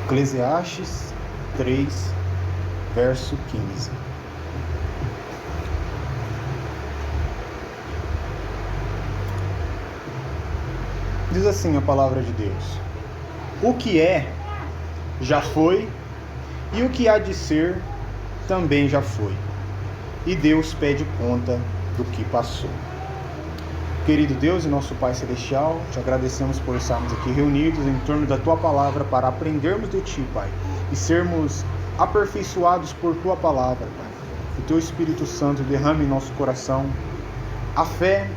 Eclesiastes 3, verso 15. Diz assim a palavra de Deus: o que é, já foi, e o que há de ser, também já foi. E Deus pede conta do que passou. Querido Deus e nosso Pai Celestial, te agradecemos por estarmos aqui reunidos em torno da Tua Palavra para aprendermos de Ti, Pai, e sermos aperfeiçoados por Tua Palavra, Pai. Que o Teu Espírito Santo derrame em nosso coração a fé,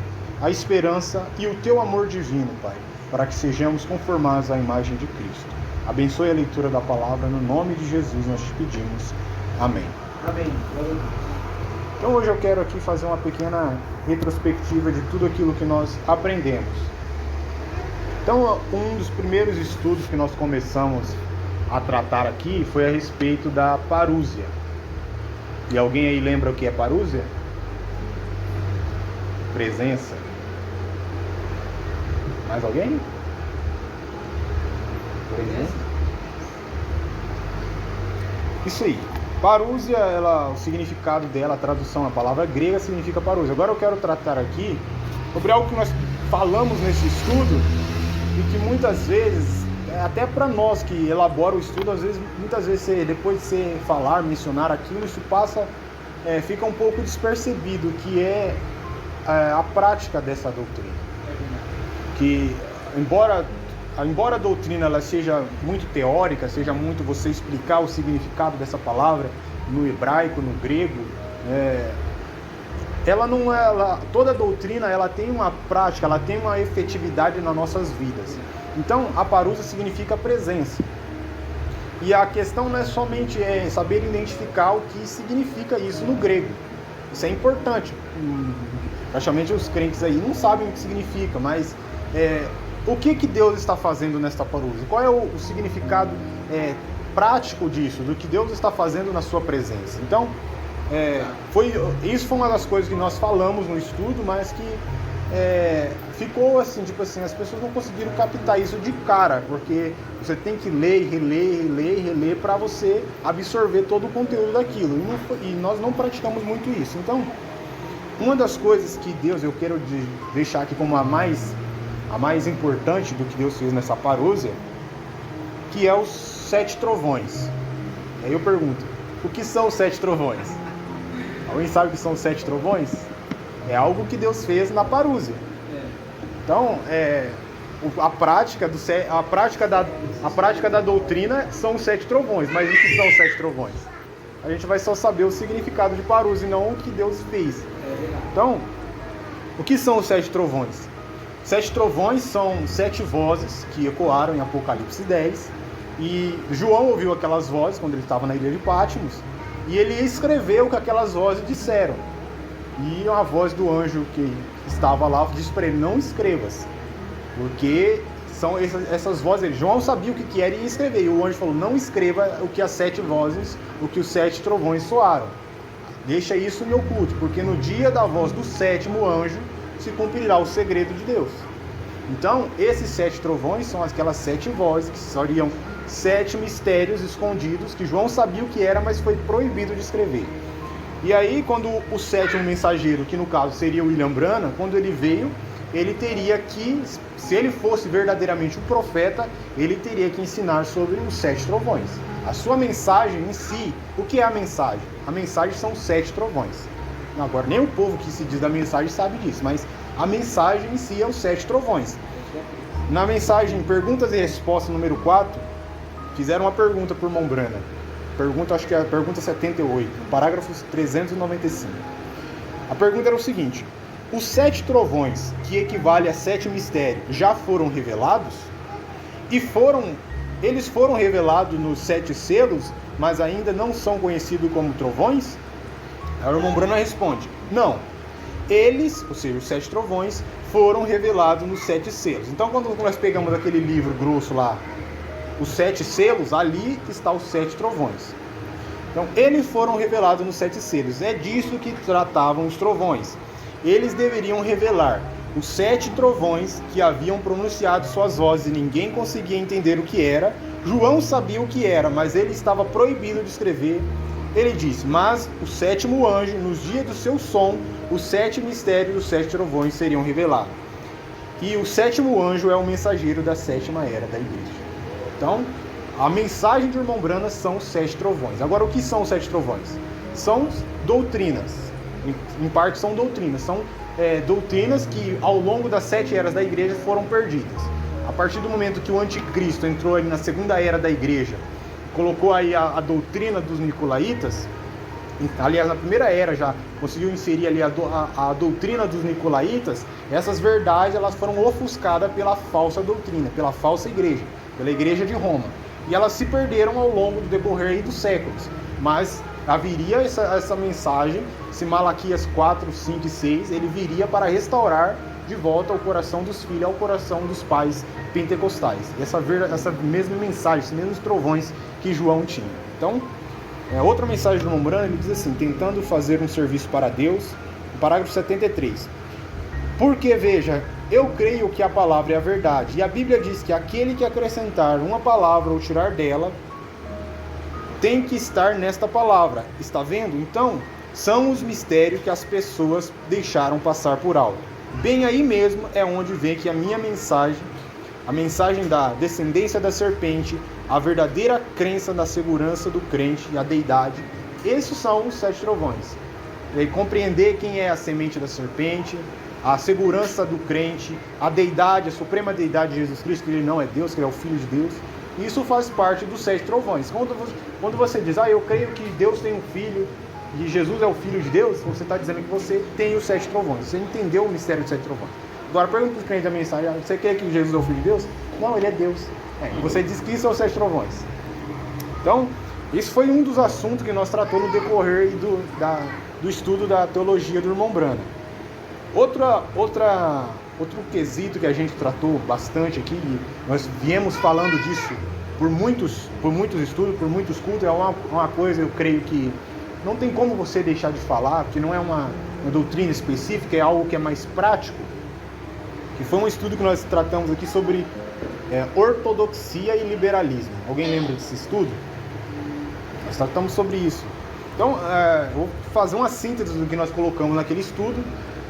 a esperança e o Teu amor divino, Pai, para que sejamos conformados à imagem de Cristo. Abençoe a leitura da Palavra, no nome de Jesus nós te pedimos. Amém. Amém. Então hoje eu quero aqui fazer uma pequena retrospectiva de tudo aquilo que nós aprendemos. Então, um dos primeiros estudos que nós começamos a tratar aqui foi a respeito da parúzia. E alguém aí lembra o que é parúzia? Presença. Mais alguém? Presença. Isso aí. Parúzia, o significado dela, a tradução, a palavra grega significa parúzia. Agora eu quero tratar aqui sobre algo que nós falamos nesse estudo e que muitas vezes, até para nós que elaboram o estudo, muitas vezes depois de você falar, mencionar aquilo, isso fica um pouco despercebido, que é a prática dessa doutrina. Que embora a doutrina ela seja muito teórica, seja muito você explicar o significado dessa palavra no hebraico, no grego, toda doutrina ela tem uma prática, ela tem uma efetividade nas nossas vidas. Então, a parúzia significa presença. E a questão não é somente saber identificar o que significa isso no grego. Isso é importante. Praticamente os crentes aí não sabem o que significa, mas o que Deus está fazendo nesta parúzia? Qual é o significado prático disso, do que Deus está fazendo na sua presença? Então, isso foi uma das coisas que nós falamos no estudo, mas que ficou assim, as pessoas não conseguiram captar isso de cara, porque você tem que ler, reler para você absorver todo o conteúdo daquilo, e nós não praticamos muito isso. Então, uma das coisas que eu quero deixar aqui como a mais importante do que Deus fez nessa parúzia, que é os 7 trovões. Aí eu pergunto, o que são os 7 trovões? Alguém sabe o que são os 7 trovões? É algo que Deus fez na parúzia. Então, a prática da doutrina são os 7 trovões. Mas o que são os 7 trovões? A gente vai só saber o significado de parúzia e não o que Deus fez. Então, o que são os 7 trovões? 7 trovões são 7 vozes que ecoaram em Apocalipse 10. E João ouviu aquelas vozes quando ele estava na ilha de Patmos. E ele escreveu o que aquelas vozes disseram. E a voz do anjo que estava lá disse para ele: não escrevas. Porque são essas vozes. João sabia o que era e ia escrever. E o anjo falou: não escreva o que as 7 vozes, o que os 7 trovões soaram. Deixa isso em oculto, porque no dia da voz do 7º anjo se cumprirá o segredo de Deus. Então, esses 7 trovões são aquelas 7 vozes, que seriam 7 mistérios escondidos, que João sabia o que era, mas foi proibido de escrever. E aí, quando o 7º mensageiro, que no caso seria o William Branham, quando ele veio, ele teria que, se ele fosse verdadeiramente um profeta, ele teria que ensinar sobre os 7 trovões. A sua mensagem em si, o que é a mensagem? A mensagem são os 7 trovões. Agora, nem o povo que se diz da mensagem sabe disso, mas a mensagem em si é os 7 trovões. Na mensagem Perguntas e Respostas número 4, fizeram uma pergunta por irmão Branham. Acho que é a pergunta 78, parágrafo 395. A pergunta era o seguinte: os 7 trovões, que equivale a 7 mistérios, já foram revelados? Eles foram revelados nos 7 selos, mas ainda não são conhecidos como trovões? Aí o irmão Branham responde: não. Eles, ou seja, os 7 trovões, foram revelados nos 7 selos. Então, quando nós pegamos aquele livro grosso lá, os 7 selos, ali está os 7 trovões. Então, eles foram revelados nos 7 selos. É disso que tratavam os trovões. Eles deveriam revelar os 7 trovões que haviam pronunciado suas vozes e ninguém conseguia entender o que era. João sabia o que era, mas ele estava proibido de escrever. Ele disse: mas o 7º anjo, nos dias do seu som, os 7 mistérios dos 7 trovões seriam revelados. E o 7º anjo é o mensageiro da 7ª era da igreja. Então, a mensagem do irmão Brana são os 7 trovões. Agora, o que são os 7 trovões? São doutrinas. Em parte são doutrinas. São doutrinas que ao longo das 7 eras da igreja foram perdidas. A partir do momento que o anticristo entrou ali na 2ª era da igreja, colocou aí a doutrina dos nicolaítas, aliás, na primeira era já conseguiu inserir ali a doutrina dos nicolaítas. Essas verdades elas foram ofuscadas pela falsa doutrina, pela falsa igreja, pela igreja de Roma. E elas se perderam ao longo do decorrer aí dos séculos. Mas haveria essa mensagem, se Malaquias 4, 5 e 6, ele viria para restaurar de volta o coração dos filhos ao coração dos pais pentecostais. Essa mesma mensagem, esses mesmos trovões que João tinha. Então, outra mensagem do irmão Brana, ele diz assim: tentando fazer um serviço para Deus, no parágrafo 73. Porque, veja, eu creio que a palavra é a verdade, e a Bíblia diz que aquele que acrescentar uma palavra ou tirar dela, tem que estar nesta palavra. Está vendo? Então, são os mistérios que as pessoas deixaram passar por alto. Bem aí mesmo é onde vem que a minha mensagem, a mensagem da descendência da serpente, a verdadeira crença na segurança do crente e a deidade, esses são os 7 trovões. E compreender quem é a semente da serpente, a segurança do crente, a deidade, a suprema deidade de Jesus Cristo, que ele não é Deus, que ele é o Filho de Deus. Isso faz parte dos 7 trovões. Quando você diz: eu creio que Deus tem um filho e Jesus é o Filho de Deus, você está dizendo que você tem os 7 trovões. Você entendeu o mistério dos 7 trovões. Agora pergunta para o crente da mensagem: você crê que Jesus é o Filho de Deus? Não, ele é Deus. Você diz que isso são os 7 trovões. Então, isso foi um dos assuntos que nós tratamos no decorrer do estudo da teologia do irmão Brana. Outro quesito que a gente tratou bastante aqui, e nós viemos falando disso por muitos estudos, por muitos cultos, é uma coisa, eu creio que não tem como você deixar de falar, porque não é uma doutrina específica, é algo que é mais prático, que foi um estudo que nós tratamos aqui sobre ortodoxia e liberalismo. Alguém lembra desse estudo? Nós tratamos sobre isso. Então, vou fazer uma síntese do que nós colocamos naquele estudo,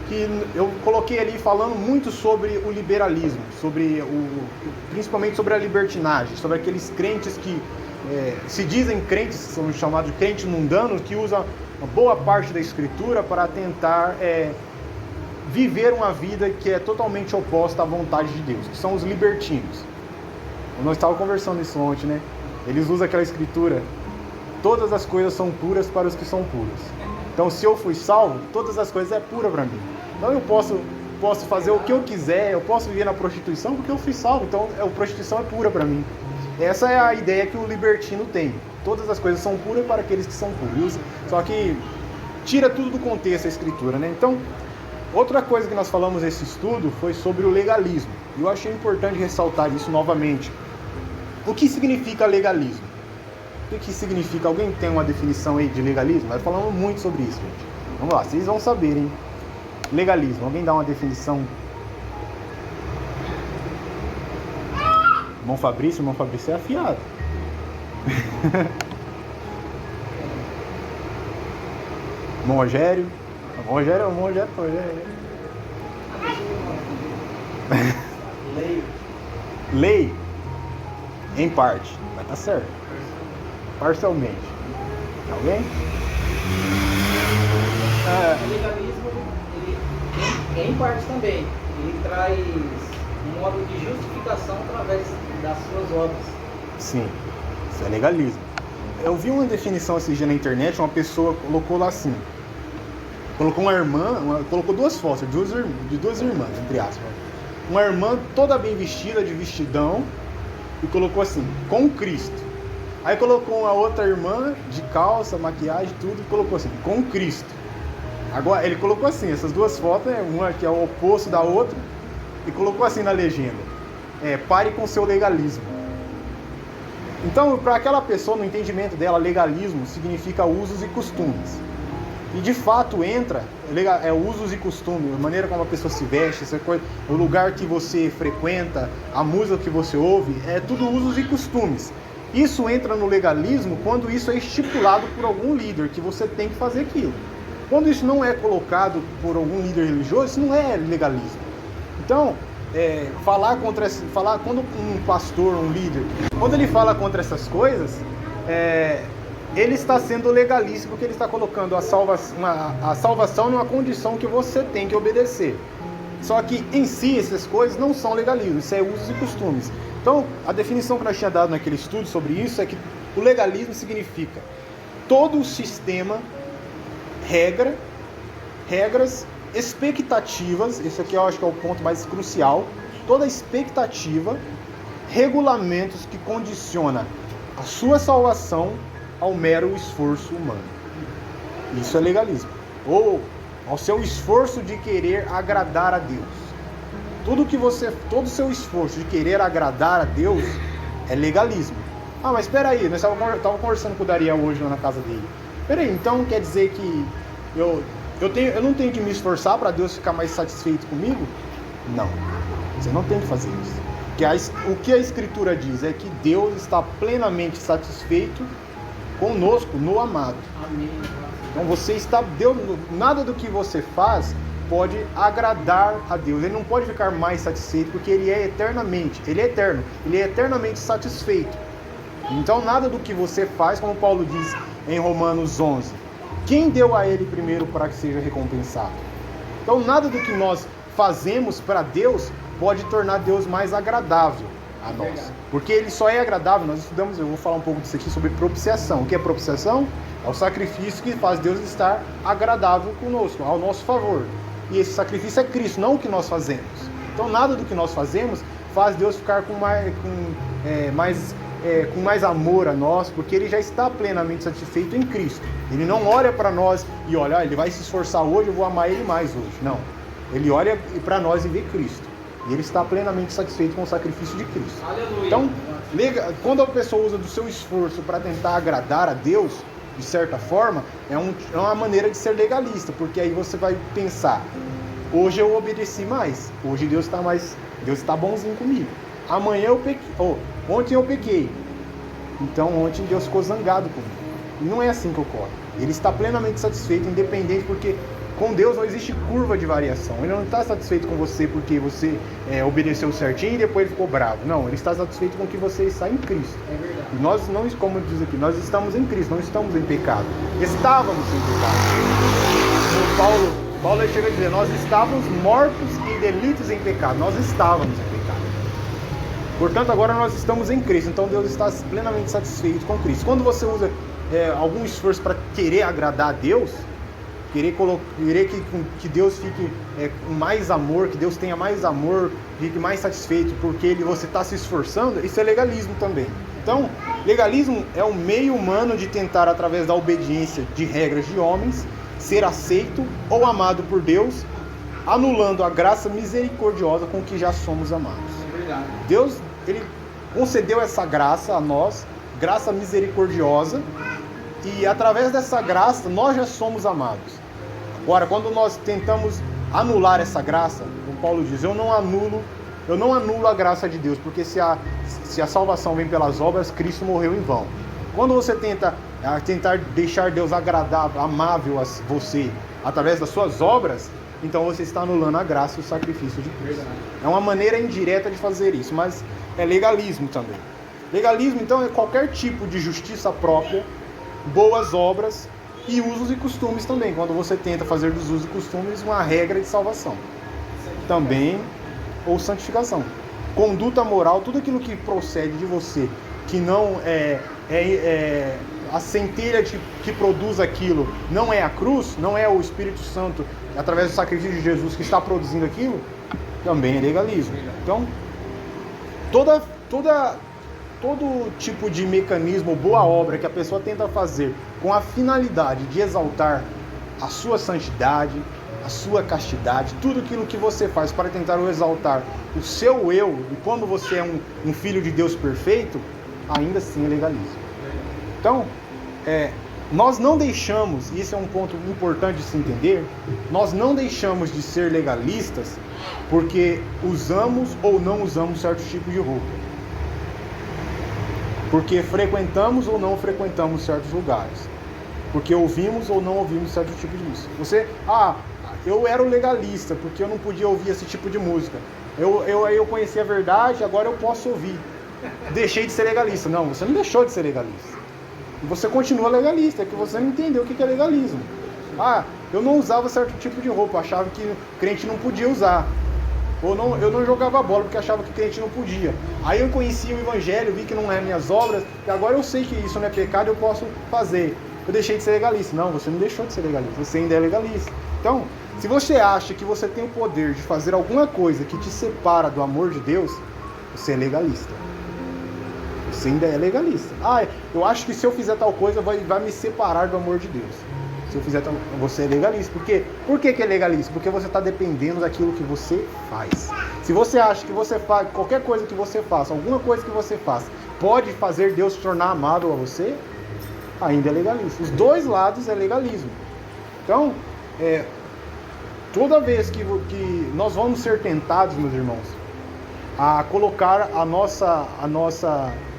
que eu coloquei ali falando muito sobre o liberalismo, principalmente sobre a libertinagem, sobre aqueles crentes que se dizem crentes, são chamados de crentes mundanos, que usam uma boa parte da escritura para tentar viver uma vida que é totalmente oposta à vontade de Deus, que são os libertinos. Nós estávamos conversando isso ontem, né? Eles usam aquela escritura: todas as coisas são puras para os que são puros. Então, se eu fui salvo, todas as coisas é pura para mim. Então eu posso fazer o que eu quiser, eu posso viver na prostituição porque eu fui salvo, então a prostituição é pura para mim. Essa é a ideia que o libertino tem. Todas as coisas são puras para aqueles que são puros. Só que tira tudo do contexto a escritura, né? Então, outra coisa que nós falamos nesse estudo foi sobre o legalismo. E eu achei importante ressaltar isso novamente. O que significa legalismo? O que significa? Alguém tem uma definição aí de legalismo? Nós falamos muito sobre isso, gente. Vamos lá, vocês vão saber, hein? Legalismo, alguém dá uma definição? Irmão Fabrício é afiado. Irmão Rogério. Lei. Em parte. Vai estar certo. Parcialmente. Alguém? O legalismo, ele em parte também, ele traz um modo de justificação através das suas obras. Sim, isso é legalismo. Eu vi uma definição esses dias na internet, uma pessoa colocou lá assim, colocou colocou duas fotos de duas irmãs, entre aspas. Uma irmã toda bem vestida, de vestidão, e colocou assim: com Cristo. Aí colocou uma outra irmã de calça, maquiagem, tudo, e colocou assim: com Cristo. Agora, ele colocou assim, essas duas fotos, uma que é o oposto da outra, e colocou assim na legenda: pare com seu legalismo. Então, para aquela pessoa, no entendimento dela, legalismo significa usos e costumes. E de fato entra usos e costumes, a maneira como a pessoa se veste, essa coisa, o lugar que você frequenta, a música que você ouve, é tudo usos e costumes. Isso entra no legalismo quando isso é estipulado por algum líder, que você tem que fazer aquilo. Quando isso não é colocado por algum líder religioso, isso não é legalismo. Então, quando um pastor, um líder, quando ele fala contra essas coisas, ele está sendo legalista porque ele está colocando a salvação numa condição que você tem que obedecer. Só que em si essas coisas não são legalismo, isso é usos e costumes. Então a definição que nós tínhamos dado naquele estudo sobre isso é que o legalismo significa todo o sistema, regras, expectativas, esse aqui eu acho que é o ponto mais crucial, toda expectativa, regulamentos que condiciona a sua salvação ao mero esforço humano. Isso é legalismo. Ou ao seu esforço de querer agradar a Deus. Todo o seu esforço de querer agradar a Deus é legalismo. Ah, mas espera aí, nós estávamos conversando com o Dariel hoje lá na casa dele. Espera aí, então quer dizer que eu não tenho que me esforçar para Deus ficar mais satisfeito comigo? Não, você não tem que fazer isso. O que a Escritura diz é que Deus está plenamente satisfeito conosco no amado. Amém. Então nada do que você faz pode agradar a Deus. Ele não pode ficar mais satisfeito porque ele é eterno, ele é eternamente satisfeito. Então nada do que você faz, como Paulo diz em Romanos 11, quem deu a ele primeiro para que seja recompensado? Então nada do que nós fazemos para Deus pode tornar Deus mais agradável a nós. Porque ele só é agradável, nós estudamos, eu vou falar um pouco disso aqui sobre propiciação. O que é propiciação? É o sacrifício que faz Deus estar agradável conosco, ao nosso favor. E esse sacrifício é Cristo, não o que nós fazemos. Então nada do que nós fazemos faz Deus ficar com mais amor a nós, porque ele já está plenamente satisfeito em Cristo. Ele não olha para nós e olha, ele vai se esforçar hoje, eu vou amar ele mais hoje. Não. Ele olha para nós e vê Cristo. E ele está plenamente satisfeito com o sacrifício de Cristo. Aleluia. Então, quando a pessoa usa do seu esforço para tentar agradar a Deus, de certa forma, é uma maneira de ser legalista, porque aí você vai pensar, hoje eu obedeci mais, hoje Deus está bonzinho comigo. Amanhã eu pequei, ontem eu pequei, então ontem Deus ficou zangado comigo. E não é assim que ocorre. Ele está plenamente satisfeito, independente, porque com Deus não existe curva de variação. Ele não está satisfeito com você porque você obedeceu certinho e depois ficou bravo. Não, ele está satisfeito com que você está em Cristo. É verdade. E nós não, como diz aqui, nós estamos em Cristo, não estamos em pecado. Estávamos em pecado. Paulo chega a dizer, nós estávamos mortos em delitos e em pecado. Nós estávamos em pecado. Portanto, agora nós estamos em Cristo. Então Deus está plenamente satisfeito com Cristo. Quando você usa algum esforço para querer agradar a Deus, querer que Deus fique com mais amor, que Deus tenha mais amor, fique mais satisfeito porque você está se esforçando, isso é legalismo também. Então, legalismo é um meio humano de tentar, através da obediência de regras de homens, ser aceito ou amado por Deus, anulando a graça misericordiosa com que já somos amados. É verdade. Deus, ele concedeu essa graça a nós, graça misericordiosa, e através dessa graça nós já somos amados. Agora, quando nós tentamos anular essa graça, como Paulo diz, eu não anulo a graça de Deus, porque se a salvação vem pelas obras, Cristo morreu em vão. Quando você tentar deixar Deus agradável, amável a você, através das suas obras, então você está anulando a graça e o sacrifício de Cristo. É uma maneira indireta de fazer isso, mas é legalismo também. Legalismo, então, é qualquer tipo de justiça própria, boas obras e usos e costumes também, quando você tenta fazer dos usos e costumes uma regra de salvação. Também, ou santificação. Conduta moral, tudo aquilo que procede de você, que não a centelha que produz aquilo, não é a cruz, não é o Espírito Santo, através do sacrifício de Jesus que está produzindo aquilo, também é legalismo. Então, todo tipo de mecanismo, boa obra que a pessoa tenta fazer com a finalidade de exaltar a sua santidade, a sua castidade, tudo aquilo que você faz para tentar exaltar o seu eu, e como você é um filho de Deus perfeito, ainda assim é legalismo. Então, nós não deixamos, isso é um ponto importante de se entender, nós não deixamos de ser legalistas porque usamos ou não usamos certo tipo de roupa. Porque frequentamos ou não frequentamos certos lugares. Porque ouvimos ou não ouvimos certo tipo de música. Eu era o legalista porque eu não podia ouvir esse tipo de música. Eu conheci a verdade, agora eu posso ouvir. Deixei de ser legalista. Não, você não deixou de ser legalista. Você continua legalista, é que você não entendeu o que é legalismo. Eu não usava certo tipo de roupa, achava que crente não podia usar. Eu não jogava bola porque achava que crente não podia. Aí eu conheci o evangelho, vi que não é minhas obras, e agora eu sei que isso não é pecado, eu posso fazer. Eu deixei de ser legalista. Não, você não deixou de ser legalista, você ainda é legalista. Então, se você acha que você tem o poder de fazer alguma coisa que te separa do amor de Deus, você é legalista. Você ainda é legalista. Eu acho que se eu fizer tal coisa vai me separar do amor de Deus. Se eu fizer tal, você é legalista. Por que é legalista? Porque você está dependendo daquilo que você faz. Se você acha que você faz qualquer coisa que você faça, alguma coisa que você faça, pode fazer Deus se tornar amável a você, ainda é legalista. Os dois lados é legalismo. Então, toda vez que nós vamos ser tentados, meus irmãos, a colocar a nossa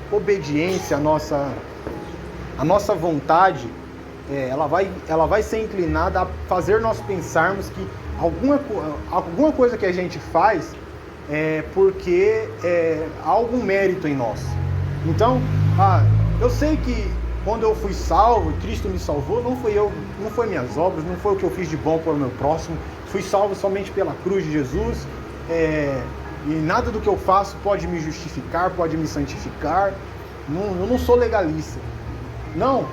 obediência, a nossa vontade, ela vai ser inclinada a fazer nós pensarmos que alguma coisa que a gente faz é porque há algum mérito em nós. Então, eu sei que quando eu fui salvo, Cristo me salvou, não foi minhas obras, não foi o que eu fiz de bom para o meu próximo, fui salvo somente pela cruz de Jesus, e nada do que eu faço pode me justificar, pode me santificar. Eu não sou legalista. Não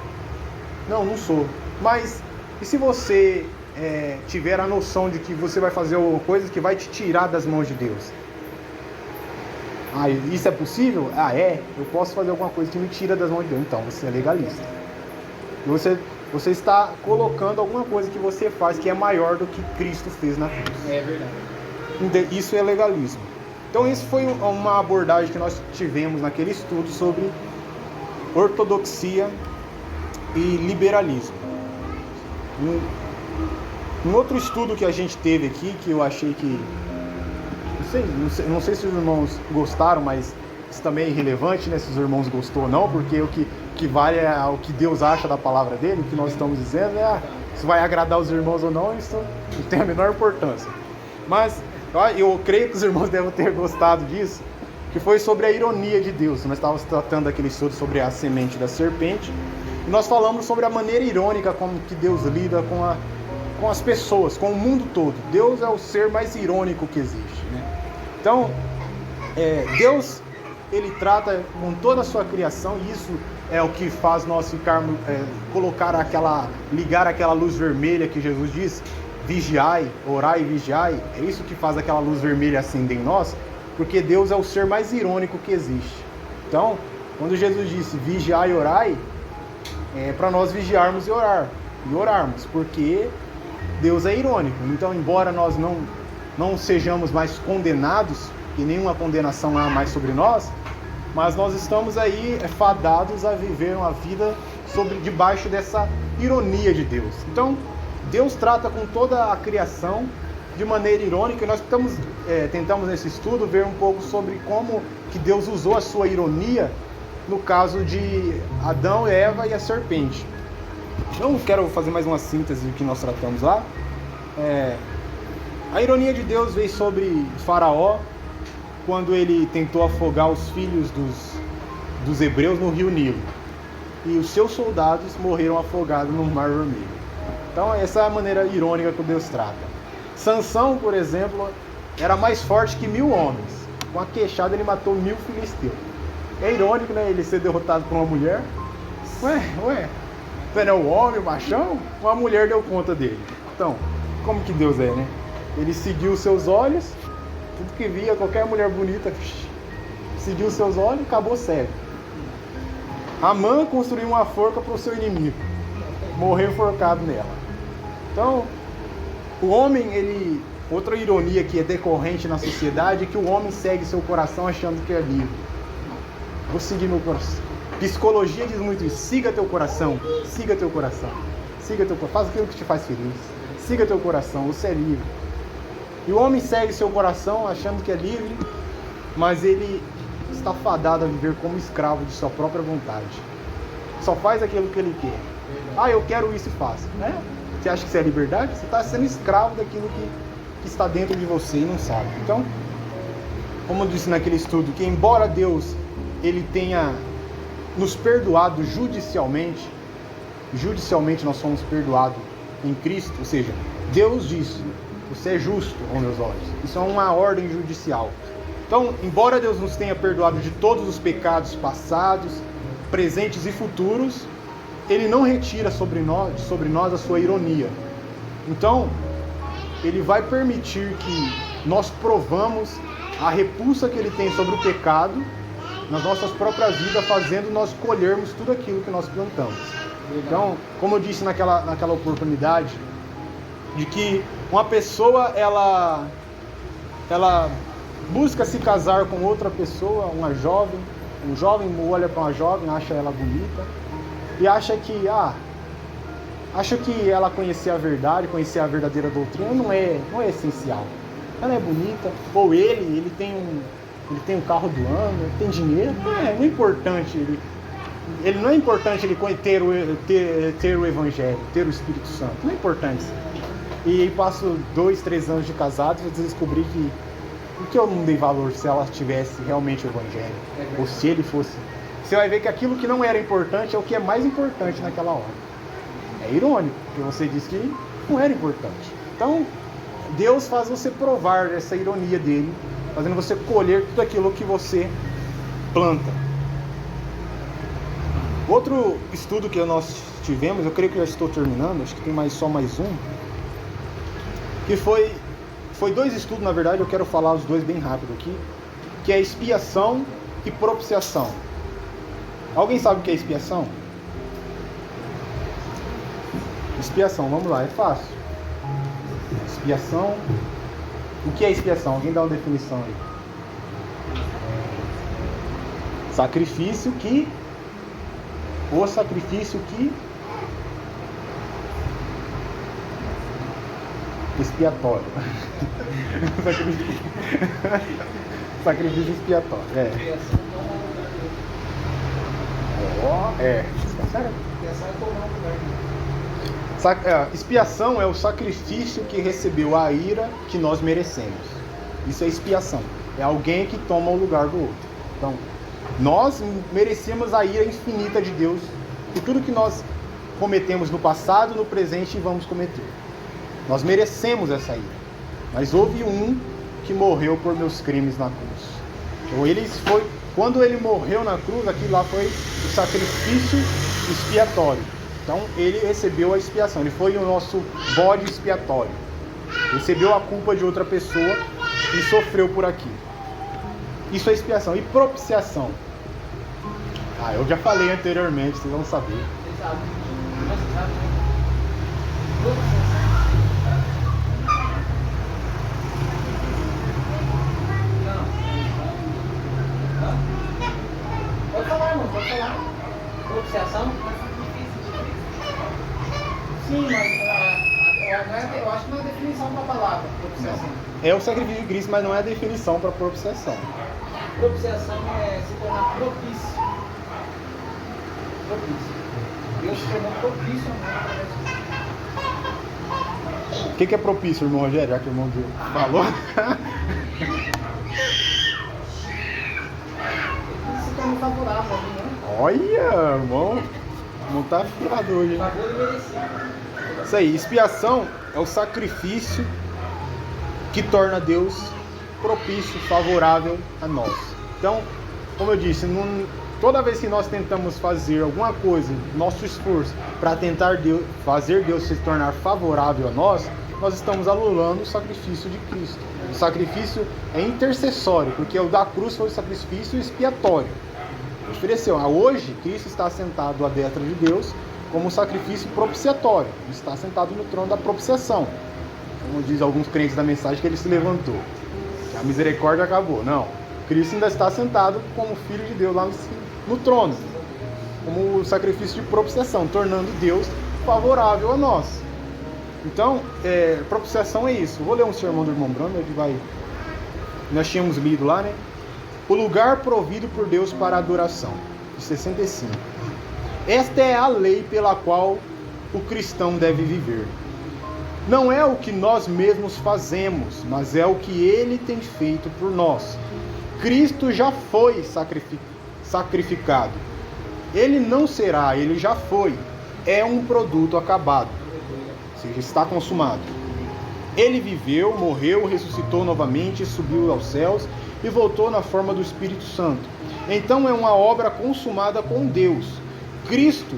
sou. Mas e se você tiver a noção de que você vai fazer alguma coisa que vai te tirar das mãos de Deus? Isso é possível? Eu posso fazer alguma coisa que me tira das mãos de Deus. Então, você é legalista. Você está colocando alguma coisa que você faz que é maior do que Cristo fez na cruz. É verdade. Isso é legalismo. Então, isso foi uma abordagem que nós tivemos naquele estudo sobre ortodoxia e liberalismo. Um outro estudo que a gente teve aqui, que eu achei que... Não sei se os irmãos gostaram, mas isso também é irrelevante, né? Se os irmãos gostou ou não, porque o que vale é o que Deus acha da palavra dele, o que nós estamos dizendo, se vai agradar os irmãos ou não, isso não tem a menor importância. Mas eu creio que os irmãos devem ter gostado disso, que foi sobre a ironia de Deus. Nós estávamos tratando daquele estudo sobre a semente da serpente, e nós falamos sobre a maneira irônica como que Deus lida com as pessoas, com o mundo todo. Deus é o ser mais irônico que existe, né? Então, Deus, ele trata com toda a sua criação, e isso é o que faz nós ficarmos, ligar aquela luz vermelha que Jesus diz, vigiai, orai e vigiai. É isso que faz aquela luz vermelha acender em nós, porque Deus é o ser mais irônico que existe. Então, quando Jesus disse vigiai e orai, é para nós vigiarmos e orarmos, porque Deus é irônico. Então, embora nós não sejamos mais condenados, e nenhuma condenação há mais sobre nós, mas nós estamos aí fadados a viver uma vida debaixo dessa ironia de Deus. Então, Deus trata com toda a criação de maneira irônica, e nós tentamos nesse estudo ver um pouco sobre como que Deus usou a sua ironia no caso de Adão, Eva e a serpente. Então, quero fazer mais uma síntese do que nós tratamos lá. A ironia de Deus veio sobre Faraó, quando ele tentou afogar os filhos dos hebreus no rio Nilo, e os seus soldados morreram afogados no Mar Vermelho. Então, essa é a maneira irônica que Deus trata. Sansão, por exemplo, era mais forte que 1000 homens. Com a queixada ele matou 1000 filisteus. É irônico, né? Ele ser derrotado por uma mulher. Você não é o homem, o machão? Uma mulher deu conta dele. Então, como que Deus é, né? Ele seguiu os seus olhos, tudo que via, qualquer mulher bonita, seguiu os seus olhos e acabou cego. Amã construiu uma forca para o seu inimigo, morreu enforcado nela. Então, o homem, outra ironia que é decorrente na sociedade é que o homem segue seu coração achando que é livre. Vou seguir meu coração. Psicologia diz muito isso. Siga teu coração, siga teu coração, siga teu coração. Faz aquilo que te faz feliz. Siga teu coração, você é livre. E o homem segue seu coração achando que é livre, mas ele está fadado a viver como escravo de sua própria vontade. Só faz aquilo que ele quer. Ah, eu quero isso e faço. Né? Você acha que isso é liberdade? Você está sendo escravo daquilo que está dentro de você e não sabe. Então, como eu disse naquele estudo, que embora Deus ele tenha nos perdoado judicialmente nós somos perdoados em Cristo, ou seja, Deus disse, você é justo aos meus olhos. Isso é uma ordem judicial. Então, embora Deus nos tenha perdoado de todos os pecados passados, presentes e futuros, Ele não retira sobre nós a sua ironia. Então, Ele vai permitir que nós provamos a repulsa que Ele tem sobre o pecado nas nossas próprias vidas, fazendo nós colhermos tudo aquilo que nós plantamos. Então, como eu disse naquela oportunidade, de que uma pessoa, ela busca se casar com outra pessoa, um jovem olha para uma jovem, acha ela bonita, e acha que ela conhecer a verdade, conhecer a verdadeira doutrina não é essencial. Ela é bonita, ou ele tem um carro do ano, ele tem dinheiro, não é importante ele não é importante ele ter o Evangelho, ter o Espírito Santo, não é importante. E aí passo 2, 3 anos de casado e descobri que eu não dei valor se ela tivesse realmente o Evangelho, ou se ele fosse. Você vai ver que aquilo que não era importante é o que é mais importante naquela hora. É irônico, porque você disse que não era importante. Então, Deus faz você provar essa ironia dele, fazendo você colher tudo aquilo que você planta. Outro estudo que nós tivemos, eu creio que já estou terminando, acho que tem só mais um, que foi 2 estudos, na verdade, eu quero falar os 2 bem rápido aqui, que é expiação e propiciação. Alguém sabe o que é expiação? Expiação, vamos lá, é fácil. Expiação. O que é expiação? Alguém dá uma definição aí. Sacrifício que... O sacrifício que... Expiatório. Sacrifício expiatório. Expiação é o sacrifício que recebeu a ira que nós merecemos. Isso é expiação. É alguém que toma o lugar do outro. Então, nós merecemos a ira infinita de Deus por tudo que nós cometemos no passado, no presente e vamos cometer. Nós merecemos essa ira. Mas houve um que morreu por meus crimes na cruz. Então, quando ele morreu na cruz, aquilo lá foi o sacrifício expiatório. Então, ele recebeu a expiação. Ele foi o nosso bode expiatório. Recebeu a culpa de outra pessoa e sofreu por aqui. Isso é expiação. E propiciação? Eu já falei anteriormente, vocês vão saber. Pode falar, irmão, pode falar. Propiciação? Sim, mas eu acho que não é a definição da palavra propiciação. É o sacrifício de Cristo, mas não é a definição para propiciação. Propiciação é se tornar propício. Deus se tornou propício a O que é propício, irmão Rogério? Já que o irmão dele falou. Se tornou favorável, né? Olha, irmão. Não tá afiado hoje, hein? Favor e merecido. Isso aí, expiação é o sacrifício que torna Deus propício, favorável a nós. Então, como eu disse, toda vez que nós tentamos fazer alguma coisa, nosso esforço para tentar fazer Deus se tornar favorável a nós estamos anulando o sacrifício de Cristo. O sacrifício é intercessório, porque o da cruz foi o sacrifício expiatório. Ofereceu. Hoje, Cristo está sentado à destra de Deus como sacrifício propiciatório. Ele está sentado no trono da propiciação. Como diz alguns crentes da mensagem, que ele se levantou. Que a misericórdia acabou. Não. Cristo ainda está sentado como Filho de Deus lá no trono. como o sacrifício de propiciação, tornando Deus favorável a nós. Então, propiciação é isso. Vou ler um sermão do irmão Brando, nós tínhamos lido lá, né? O lugar provido por Deus para a adoração, de 65. Esta é a lei pela qual o cristão deve viver. Não é o que nós mesmos fazemos, mas é o que Ele tem feito por nós. Cristo já foi sacrificado. Ele não será, Ele já foi. É um produto acabado, ou seja, está consumado. Ele viveu, morreu, ressuscitou novamente, subiu aos céus e voltou na forma do Espírito Santo. Então é uma obra consumada com Deus. Cristo,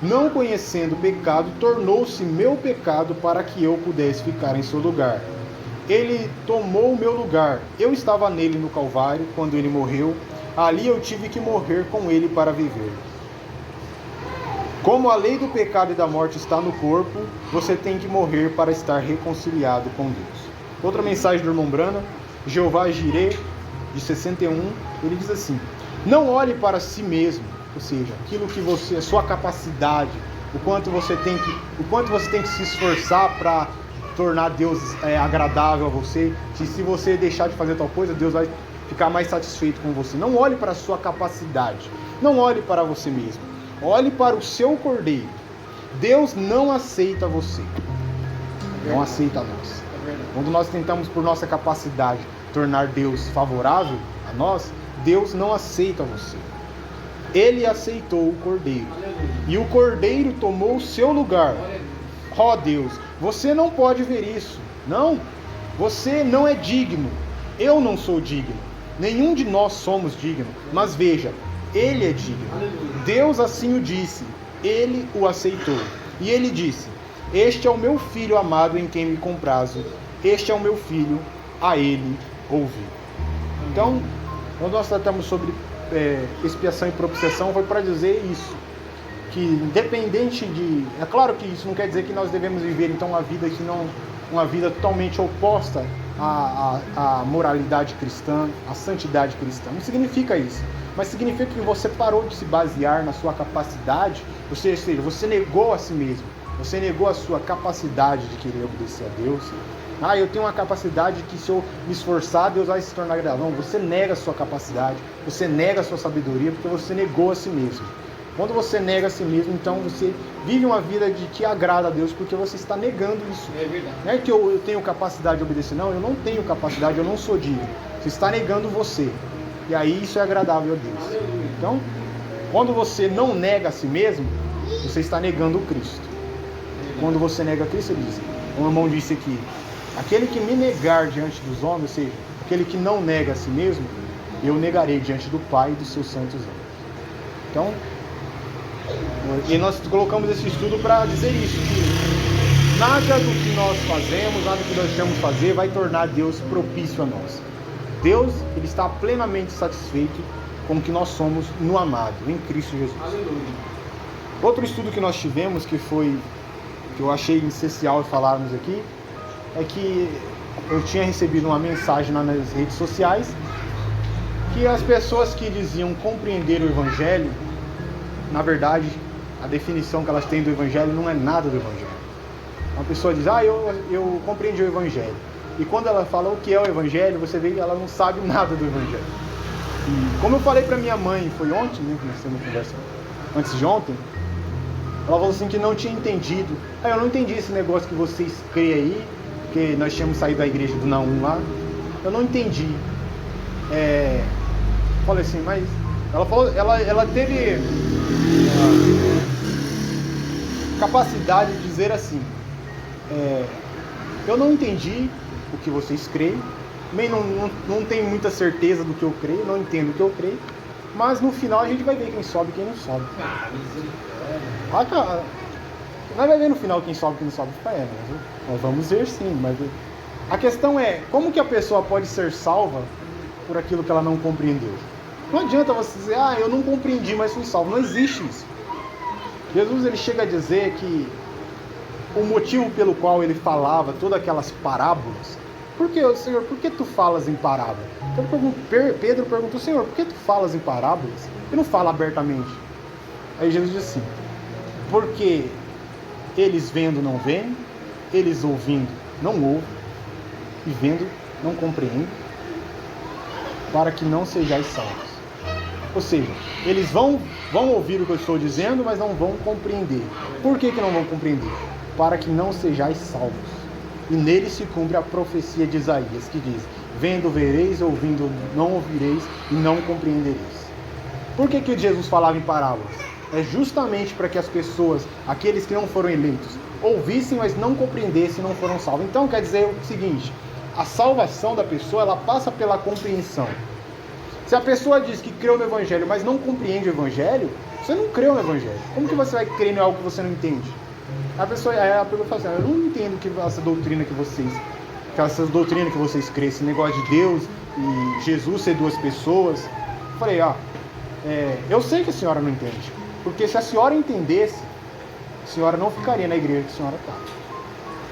não conhecendo o pecado, tornou-se meu pecado para que eu pudesse ficar em seu lugar. Ele tomou o meu lugar. Eu estava nele no Calvário, quando ele morreu. Ali eu tive que morrer com ele para viver. Como a lei do pecado e da morte está no corpo, você tem que morrer para estar reconciliado com Deus. Outra mensagem do irmão Brana, Jeová Jireh, de 61, ele diz assim: não olhe para si mesmo, ou seja, aquilo que você, a sua capacidade, o quanto você tem que se esforçar para tornar Deus agradável a você. Se você deixar de fazer tal coisa, Deus vai ficar mais satisfeito com você. Não olhe para a sua capacidade, não olhe para você mesmo. Olhe para o seu cordeiro. Deus não aceita você. Não aceita nós. Quando nós tentamos por nossa capacidade tornar Deus favorável a nós, Deus não aceita você. Ele aceitou o cordeiro. E o cordeiro tomou o seu lugar. Ó Deus, você não pode ver isso. Não. Você não é digno. Eu não sou digno. Nenhum de nós somos dignos. Mas veja, Ele é digno. Deus assim o disse. Ele o aceitou. E ele disse: este é o meu filho amado em quem me comprazo. Este é o meu filho, a ele ouvi. Então, quando nós tratamos sobre expiação e propiciação, foi para dizer isso. Que independente de... É claro que isso não quer dizer que nós devemos viver então uma vida totalmente oposta à moralidade cristã, à santidade cristã. Não significa isso. Mas significa que você parou de se basear na sua capacidade, ou seja, você negou a si mesmo. Você negou a sua capacidade de querer obedecer a Deus. Eu tenho uma capacidade que se eu me esforçar, Deus vai se tornar agradável. Não, você nega a sua capacidade, você nega a sua sabedoria, porque você negou a si mesmo. Quando você nega a si mesmo, então você vive uma vida de que agrada a Deus, porque você está negando isso. É verdade. Não é que eu tenho capacidade de obedecer, não, eu não tenho capacidade, eu não sou digno. Você está negando você. E aí isso é agradável a Deus. Então, quando você não nega a si mesmo, você está negando o Cristo. Quando você nega Cristo, ele diz, o irmão disse aqui, aquele que me negar diante dos homens, ou seja, aquele que não nega a si mesmo, eu negarei diante do Pai e dos seus santos anjos. Então, e nós colocamos esse estudo para dizer isso, que nada do que nós fazemos, nada do que nós deixamos fazer vai tornar Deus propício a nós. Deus, ele está plenamente satisfeito com o que nós somos no amado, em Cristo Jesus. Aleluia. Outro estudo que nós tivemos, que eu achei essencial falarmos aqui, é que eu tinha recebido uma mensagem nas redes sociais que as pessoas que diziam compreender o Evangelho, na verdade, a definição que elas têm do Evangelho não é nada do Evangelho. Uma pessoa diz, eu compreendi o Evangelho. E quando ela fala o que é o Evangelho, você vê que ela não sabe nada do Evangelho. E como eu falei para minha mãe, foi ontem, né, que nós temos uma conversa antes de ontem, ela falou assim que não tinha entendido. Eu não entendi esse negócio que vocês creem aí, porque nós tínhamos saído da igreja do Naum lá. Eu não entendi. Falei assim, mas... Ela falou, ela teve capacidade de dizer assim, eu não entendi o que vocês creem, também não tenho muita certeza do que eu creio, não entendo o que eu creio, mas no final a gente vai ver quem sobe e quem não sobe. Nós vai ver no final quem sobe e quem não sobe. Nós vamos ver sim, mas a questão é, como que a pessoa pode ser salva por aquilo que ela não compreendeu? Não adianta você dizer, eu não compreendi, mas fui salvo. Não existe isso. Jesus, ele chega a dizer que o motivo pelo qual ele falava todas aquelas parábolas, Senhor, por que tu falas em parábola? Então Pedro perguntou, Senhor, por que tu falas em parábolas? Ele não fala abertamente. Aí Jesus diz assim: porque eles vendo não veem, eles ouvindo não ouvem, e vendo não compreendem, para que não sejais salvos. Ou seja, eles vão ouvir o que eu estou dizendo, mas não vão compreender. Por que não vão compreender? Para que não sejais salvos. E nele se cumpre a profecia de Isaías, que diz: vendo vereis, ouvindo não ouvireis, e não compreendereis. Por que Jesus falava em parábolas? É justamente para que as pessoas, aqueles que não foram eleitos, ouvissem, mas não compreendessem e não foram salvos. Então quer dizer o seguinte: a salvação da pessoa, ela passa pela compreensão. Se a pessoa diz que creu no Evangelho, mas não compreende o Evangelho, você não creu no Evangelho. Como que você vai crer em algo que você não entende? A pessoa fala assim: eu não entendo essa doutrina que vocês creem, esse negócio de Deus e Jesus ser duas pessoas. Eu falei: eu sei que a senhora não entende, porque se a senhora entendesse, a senhora não ficaria na igreja que a senhora está.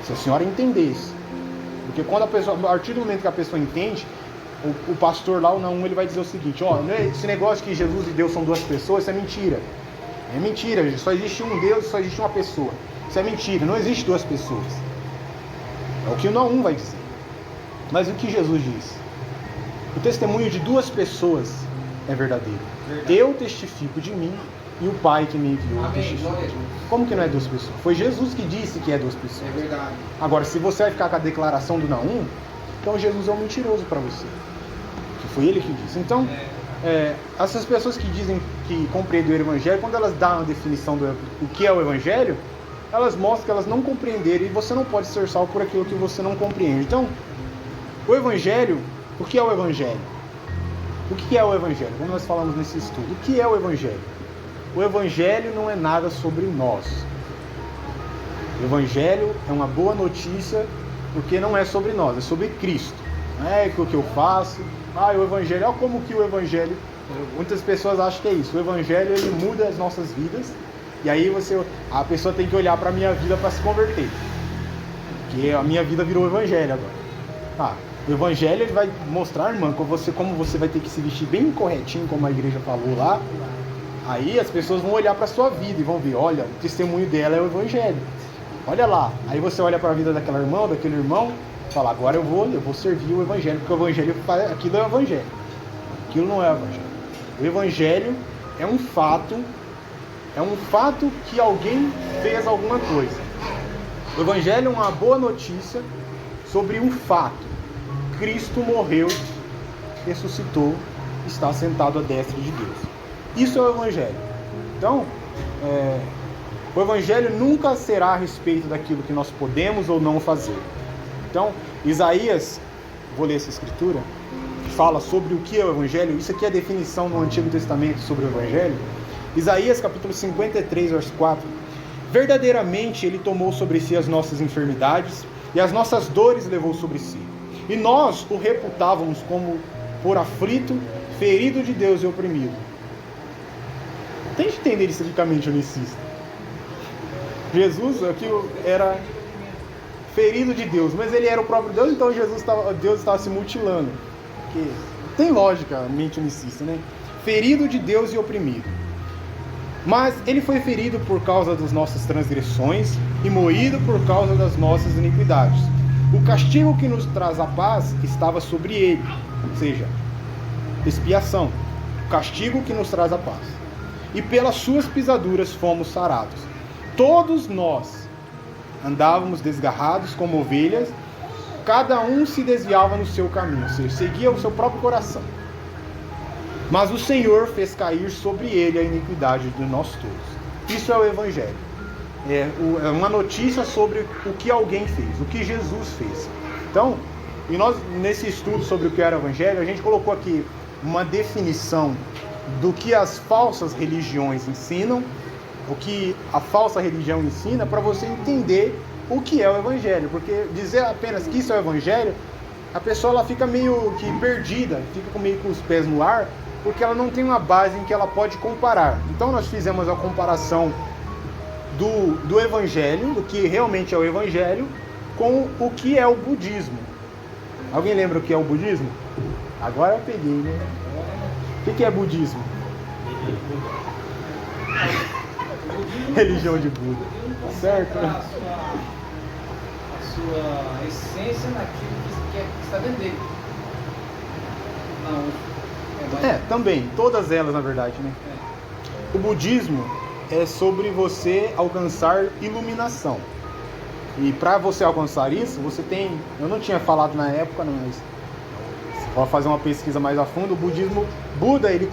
Se a senhora entendesse, porque quando a pessoa, a partir do momento que a pessoa entende, o pastor lá, o Naum, ele vai dizer o seguinte: esse negócio que Jesus e Deus são duas pessoas, isso é mentira. É mentira, só existe um Deus, só existe uma pessoa. Isso é mentira, não existe duas pessoas. É o que o Naum vai dizer. Mas o que Jesus diz? O testemunho de duas pessoas é verdadeiro. Eu testifico de mim e o Pai que me enviou testifica de mim. Como que não é duas pessoas? Foi Jesus que disse que é duas pessoas. É verdade. Agora, se você vai ficar com a declaração do Naum, então Jesus é um mentiroso para você. Que foi ele que disse. Então, essas pessoas que dizem que compreenderam o Evangelho, quando elas dão a definição do que é o Evangelho, elas mostram que elas não compreenderam, e você não pode ser salvo por aquilo que você não compreende. Então, o Evangelho, o que é o Evangelho? O que é o Evangelho? Como nós falamos nesse estudo, o que é o Evangelho? O Evangelho não é nada sobre nós. O Evangelho é uma boa notícia, porque não é sobre nós, é sobre Cristo. Não é o que eu faço. O Evangelho, olha como que o Evangelho... Muitas pessoas acham que é isso. O Evangelho, ele muda as nossas vidas. E aí a pessoa tem que olhar para a minha vida para se converter. Porque a minha vida virou o Evangelho agora. O Evangelho, ele vai mostrar, irmã, como você vai ter que se vestir bem corretinho, como a igreja falou lá. Aí as pessoas vão olhar para a sua vida e vão ver: olha, o testemunho dela é o Evangelho. Olha lá. Aí você olha para a vida daquela irmã, daquele irmão, e fala: agora eu vou servir o Evangelho, porque o Evangelho, aquilo é o Evangelho. Aquilo não é o Evangelho. O Evangelho é um fato que alguém fez alguma coisa. O Evangelho é uma boa notícia sobre um fato. Cristo morreu, ressuscitou, está sentado à destra de Deus. Isso é o Evangelho. Então, o Evangelho nunca será a respeito daquilo que nós podemos ou não fazer. Então, Isaías, vou ler essa escritura, que fala sobre o que é o Evangelho. Isso aqui é a definição no Antigo Testamento sobre o Evangelho. Isaías capítulo 53, verso 4. Verdadeiramente ele tomou sobre si as nossas enfermidades e as nossas dores levou sobre si. E nós o reputávamos como por aflito, ferido de Deus e oprimido. Tente entender isso ricamente, unicista. Jesus aqui era ferido de Deus, mas ele era o próprio Deus, então Deus estava se mutilando. Porque tem lógica, mente unicista, né? Ferido de Deus e oprimido. Mas ele foi ferido por causa das nossas transgressões e moído por causa das nossas iniquidades. O castigo que nos traz a paz estava sobre ele, ou seja, expiação. O castigo que nos traz a paz. E pelas suas pisaduras fomos sarados. Todos nós andávamos desgarrados como ovelhas, cada um se desviava no seu caminho, ou seja, seguia o seu próprio coração. Mas o Senhor fez cair sobre ele a iniquidade de nós todos. Isso é o Evangelho. É uma notícia sobre o que alguém fez, o que Jesus fez. Então, e nós, nesse estudo sobre o que era o Evangelho, a gente colocou aqui uma definição do que as falsas religiões ensinam, o que a falsa religião ensina, para você entender o que é o Evangelho. Porque dizer apenas que isso é o Evangelho, a pessoa ela fica meio que perdida, fica meio com os pés no ar, porque ela não tem uma base em que ela pode comparar. Então nós fizemos a comparação do Evangelho, do que realmente é o Evangelho, com o que é o budismo. Alguém lembra o que é o budismo? Agora eu peguei, né? O que é budismo? religião de Buda. O budismo Certo? concentra a sua essência naquilo que está dentro dele. Não, Também, todas elas na verdade, né? O budismo é sobre você alcançar iluminação. E para você alcançar isso, você tem... Eu não tinha falado na época, não, mas você pode fazer uma pesquisa mais a fundo. O budismo, Buda, ele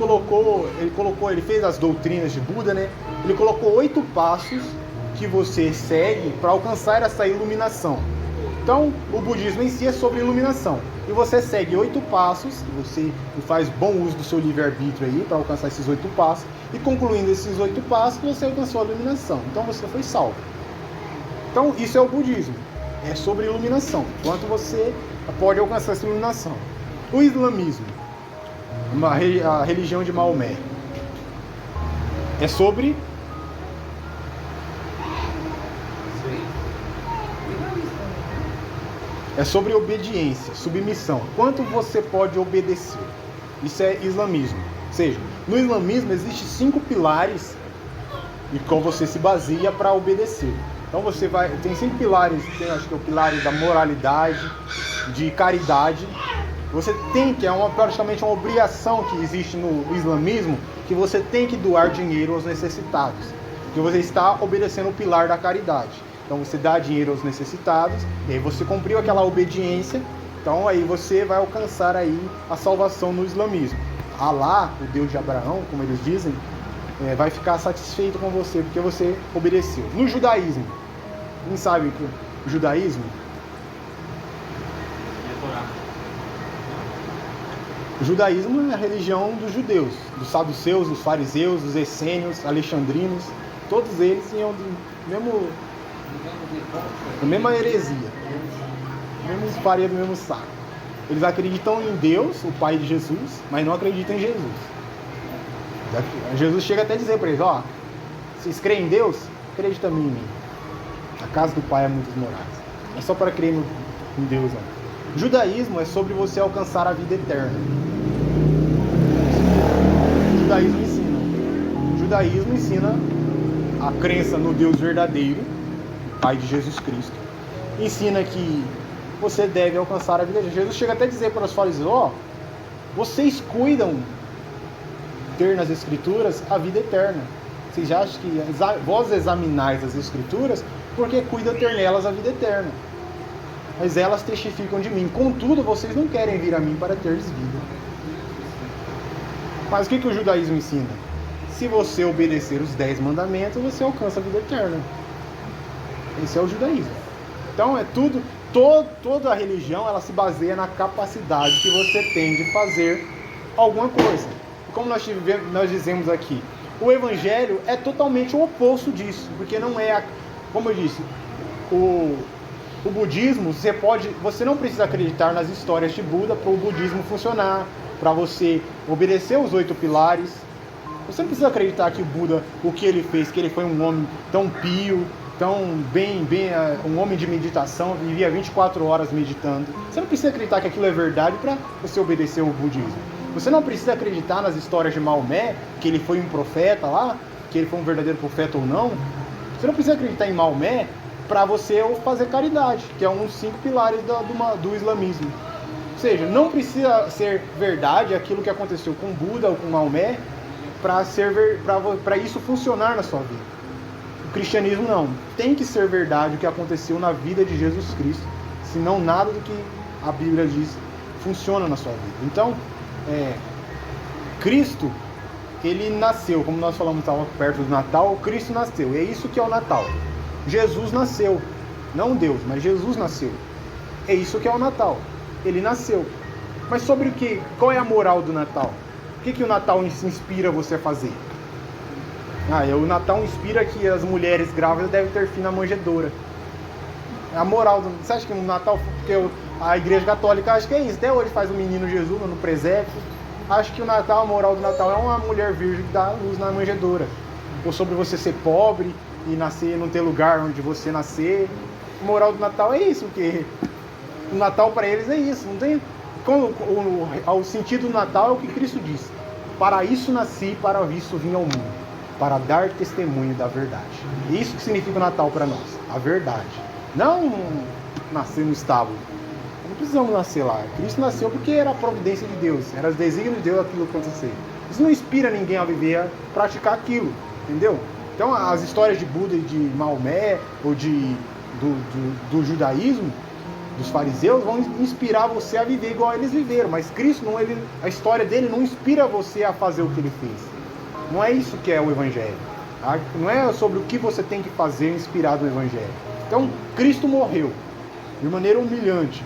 fez as doutrinas de Buda, né? Ele colocou 8 passos que você segue para alcançar essa iluminação. Então, o budismo em si é sobre iluminação. E você segue 8 passos, você faz bom uso do seu livre-arbítrio aí para alcançar esses 8 passos. E concluindo esses 8 passos, você alcançou a iluminação. Então, você foi salvo. Então, isso é o budismo. É sobre iluminação. Quanto você pode alcançar essa iluminação. O islamismo, a religião de Maomé, é sobre... É sobre obediência, submissão. Quanto você pode obedecer. Isso é islamismo. Ou seja, no islamismo existem 5 pilares em qual você se baseia para obedecer. Então você tem 5 pilares, acho que é o pilar da moralidade, de caridade. Você tem que, praticamente uma obrigação que existe no islamismo, que você tem que doar dinheiro aos necessitados. Que você está obedecendo o pilar da caridade. Então você dá dinheiro aos necessitados, e aí você cumpriu aquela obediência, então aí você vai alcançar aí a salvação no islamismo. Alá, o Deus de Abraão, como eles dizem, vai ficar satisfeito com você, porque você obedeceu. No judaísmo, quem sabe que o judaísmo? O judaísmo é a religião dos judeus, dos saduceus, dos fariseus, dos essênios, alexandrinos, todos eles iam do mesma heresia, mesmo farinha do mesmo saco. Eles acreditam em Deus, o Pai de Jesus, mas não acreditam em Jesus. Jesus chega até a dizer para eles, vocês creem em Deus? Acredita também em mim. A casa do Pai há muitas moradas. É só para crer em Deus, não. O judaísmo é sobre você alcançar a vida eterna. O judaísmo ensina a crença no Deus verdadeiro, Pai de Jesus Cristo. Ensina que você deve alcançar a vida eterna. Jesus chega até a dizer para os fariseus, vocês cuidam ter nas escrituras a vida eterna. Vocês acham que vós examinais as escrituras porque cuidam ter nelas a vida eterna. Mas elas testificam de mim. Contudo, vocês não querem vir a mim para teres vida. Mas o que o judaísmo ensina? Se você obedecer os 10 mandamentos, você alcança a vida eterna. Esse é o judaísmo. Então é tudo, toda a religião, ela se baseia na capacidade que você tem de fazer alguma coisa. E como nós dizemos aqui, o evangelho é totalmente o oposto disso, porque não é, como eu disse, o budismo, você não precisa acreditar nas histórias de Buda para o budismo funcionar, para você obedecer os 8 pilares. Você não precisa acreditar que o Buda, o que ele fez, que ele foi um homem tão pio, tão um homem de meditação, vivia 24 horas meditando. Você não precisa acreditar que aquilo é verdade para você obedecer o budismo. Você não precisa acreditar nas histórias de Maomé, que ele foi um profeta lá, que ele foi um verdadeiro profeta ou não. Você não precisa acreditar em Maomé para você fazer caridade, que é um dos 5 pilares do islamismo. Ou seja, não precisa ser verdade aquilo que aconteceu com Buda ou com Maomé para isso funcionar na sua vida. O cristianismo não. Tem que ser verdade o que aconteceu na vida de Jesus Cristo, senão nada do que a Bíblia diz funciona na sua vida. Então, Cristo, ele nasceu, como nós falamos, estava perto do Natal, Cristo nasceu, e é isso que é o Natal. Jesus nasceu, não Deus, mas Jesus nasceu. É isso que é o Natal. Ele nasceu. Mas sobre o que? Qual é a moral do Natal? O que o Natal inspira você a fazer? O Natal inspira que as mulheres grávidas devem ter filho na manjedoura. A moral do... Você acha que no Natal, porque a Igreja Católica acha que é isso, até hoje faz o menino Jesus no presépio. Acho que o Natal, a moral do Natal é uma mulher virgem que dá luz na manjedoura. Ou sobre você ser pobre e nascer, não ter lugar onde você nascer. A moral do Natal é isso, porque o Natal para eles é isso, não tem... O sentido do Natal é o que Cristo disse: para isso nasci, para isso vim ao mundo. para dar testemunho da verdade. Isso que significa o Natal para nós, a verdade. Não nascer no estábulo. Não precisamos nascer lá. Cristo nasceu porque era a providência de Deus, era o desígnio de Deus aquilo acontecer. Isso não inspira ninguém a viver, a praticar aquilo, entendeu? Então as histórias de Buda e de Maomé, ou do judaísmo, dos fariseus, vão inspirar você a viver igual eles viveram, mas Cristo, não, a história dele não inspira você a fazer o que ele fez. Não é isso que é o Evangelho. Tá? Não é sobre o que você tem que fazer inspirado no Evangelho. Então, Cristo morreu de maneira humilhante.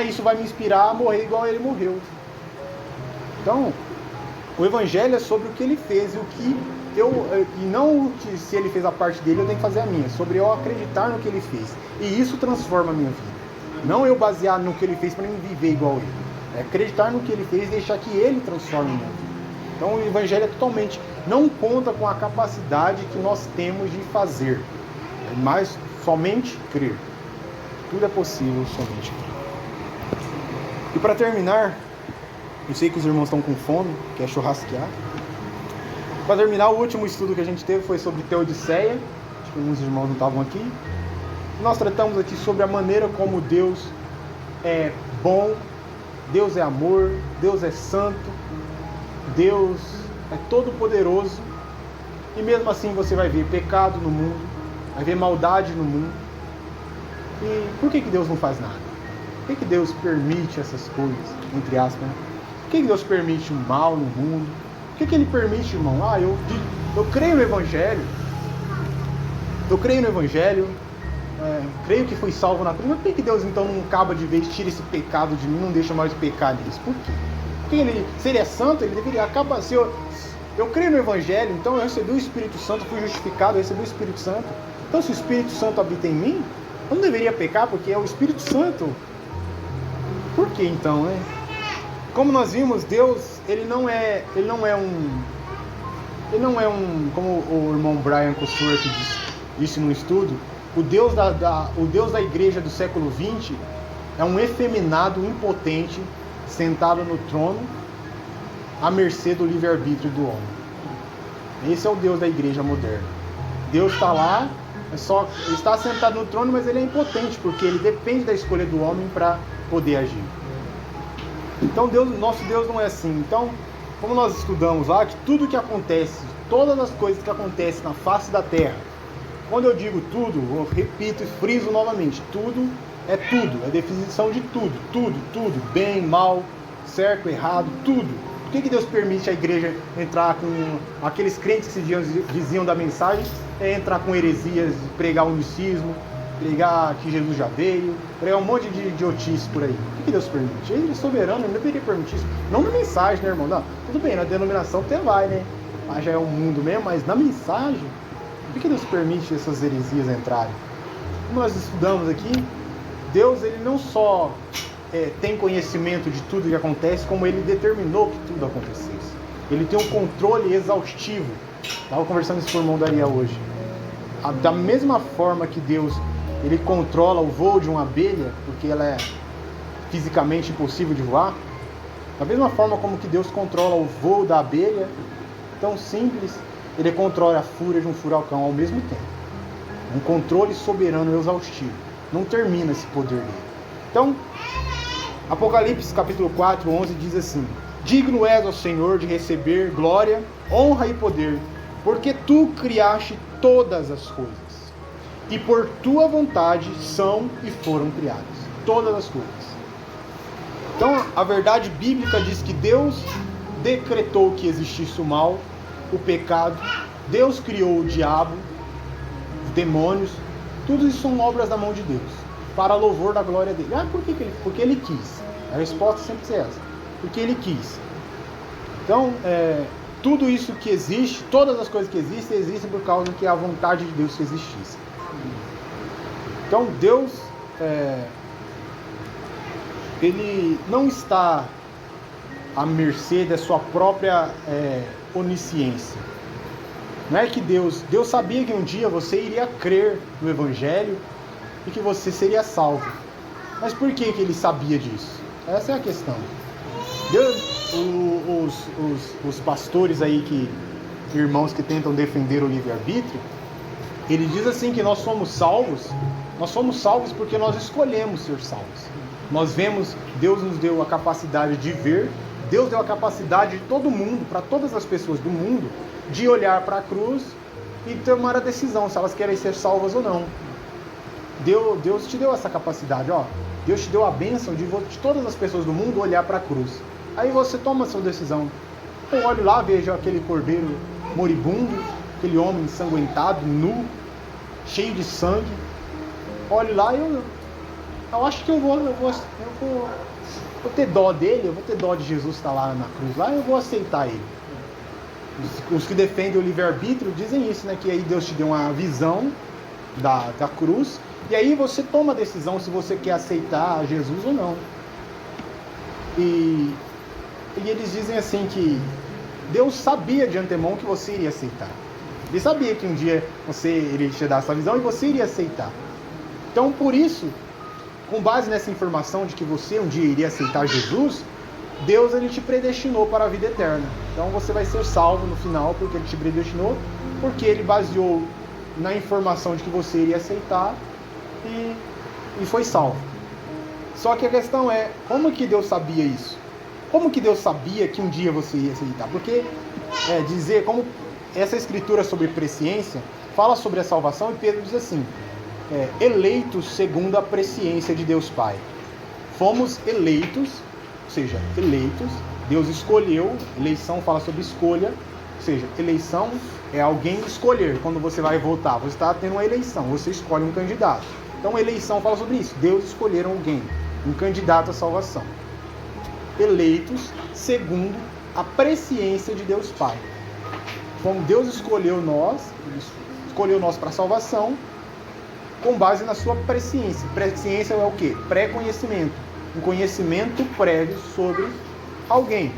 Isso vai me inspirar a morrer igual ele morreu. Então, o Evangelho é sobre o que ele fez e o que e não que se ele fez a parte dele eu tenho que fazer a minha, sobre eu acreditar no que ele fez. E isso transforma a minha vida. Não eu basear no que ele fez para mim viver igual ele. É acreditar no que ele fez e deixar que ele transforme a minha vida. Então o Evangelho é totalmente, não conta com a capacidade que nós temos de fazer, mas somente crer. Tudo é possível somente crer. E para terminar, eu sei que os irmãos estão com fome, quer churrasquear. Para terminar, o último estudo que a gente teve foi sobre Teodiceia. Acho que alguns irmãos não estavam aqui. Nós tratamos aqui sobre a maneira como Deus é bom, Deus é amor, Deus é santo, Deus é todo-poderoso. E mesmo assim você vai ver pecado no mundo, vai ver maldade no mundo. E por que Deus não faz nada? Por que Deus permite essas coisas, entre aspas? Né? Por que Deus permite o mal no mundo? Por que Ele permite, irmão? Eu creio no Evangelho. Eu creio no Evangelho. Creio que fui salvo na cruz. Mas por que Deus então não acaba de vez, tira esse pecado de mim, não deixa mais pecar nisso? Por quê? Porque se Ele é santo, Ele deveria acabar. Se eu creio no Evangelho, então eu recebi o Espírito Santo, fui justificado, eu recebi o Espírito Santo. Então se o Espírito Santo habita em mim, eu não deveria pecar porque é o Espírito Santo. Por que então, né? Como nós vimos, Deus, ele não é um, como o irmão Brian Kosur disse num estudo, o Deus da igreja do século XX é um efeminado impotente sentado no trono à mercê do livre-arbítrio do homem. Esse é o Deus da igreja moderna. Deus está lá, ele está sentado no trono, mas ele é impotente, porque ele depende da escolha do homem para poder agir. Então nosso Deus não é assim. Então, como nós estudamos lá, que tudo que acontece, todas as coisas que acontecem na face da terra, quando eu digo tudo, eu repito e friso novamente, tudo, é definição de tudo, bem, mal, certo, errado, tudo. Por que Deus permite a igreja entrar com aqueles crentes que se diziam da mensagem, entrar com heresias, pregar unicismo, pregar que Jesus já veio, pregar um monte de idiotice por aí? Por que Deus permite? Ele é soberano, ele não deveria permitir isso. Não na mensagem, né, irmão? Não, tudo bem, na denominação até vai, né? Lá já é um mundo mesmo, mas na mensagem, por que Deus permite essas heresias entrarem? Como nós estudamos aqui, Deus, ele não só tem conhecimento de tudo que acontece, como ele determinou que tudo acontecesse. Ele tem um controle exaustivo. Estava conversando isso com o irmão Dariel hoje. Da mesma forma que Deus, ele controla o voo de uma abelha, porque ela é fisicamente impossível de voar, da mesma forma como que Deus controla o voo da abelha, tão simples, ele controla a fúria de um furacão ao mesmo tempo. Um controle soberano e exaustivo. Não termina esse poder dele. Então, Apocalipse capítulo 4, 11 diz assim: digno és, ó Senhor, de receber glória, honra e poder, porque tu criaste todas as coisas, e por tua vontade são e foram criadas todas as coisas. Então a verdade bíblica diz que Deus decretou que existisse o mal, o pecado, Deus criou o diabo, os demônios, tudo isso são obras da mão de Deus, para louvor da glória dele. Porque ele quis. A resposta sempre é essa, porque ele quis. Então tudo isso que existe, todas as coisas que existem por causa que é a vontade de Deus que existisse. Então Deus, ele não está à mercê da sua própria onisciência. Não é que Deus sabia que um dia você iria crer no Evangelho e que você seria salvo. Mas por que ele sabia disso? Essa é a questão. Deus, os pastores aí que irmãos que tentam defender o livre-arbítrio, ele diz assim que nós somos salvos porque nós escolhemos ser salvos. Nós vemos, Deus nos deu a capacidade de ver, Deus deu a capacidade de todo mundo, para todas as pessoas do mundo, de olhar para a cruz e tomar a decisão se elas querem ser salvas ou não. Deus te deu essa capacidade, ó. Deus te deu a bênção de todas as pessoas do mundo olhar para a cruz. Aí você toma a sua decisão. Eu olho lá, vejo aquele cordeiro moribundo, aquele homem ensanguentado, nu, cheio de sangue. Olho lá e eu acho que eu vou ter dó dele, eu vou ter dó de Jesus estar lá na cruz, lá eu vou aceitar ele. Os que defendem o livre-arbítrio dizem isso, né? Que aí Deus te deu uma visão da cruz, e aí você toma a decisão se você quer aceitar Jesus ou não. E eles dizem assim que Deus sabia de antemão que você iria aceitar. Ele sabia que um dia você iria te dar essa visão e você iria aceitar. Então, por isso, com base nessa informação de que você um dia iria aceitar Jesus, Deus ele te predestinou para a vida eterna. Então você vai ser salvo no final porque ele te predestinou, porque ele baseou na informação de que você iria aceitar e foi salvo. Só que a questão é, como que Deus sabia isso? Como que Deus sabia que um dia você ia aceitar? Porque dizer, como essa escritura sobre presciência fala sobre a salvação, e Pedro diz assim, eleitos segundo a presciência de Deus Pai. Fomos eleitos, ou seja, eleitos, Deus escolheu, eleição fala sobre escolha, ou seja, eleição é alguém escolher, quando você vai votar, você está tendo uma eleição, você escolhe um candidato. Então eleição fala sobre isso, Deus escolheram alguém, um candidato à salvação. Eleitos segundo a presciência de Deus Pai. Como Deus escolheu nós para a salvação, com base na sua presciência. Presciência é o quê? Pré-conhecimento. Um conhecimento prévio sobre alguém.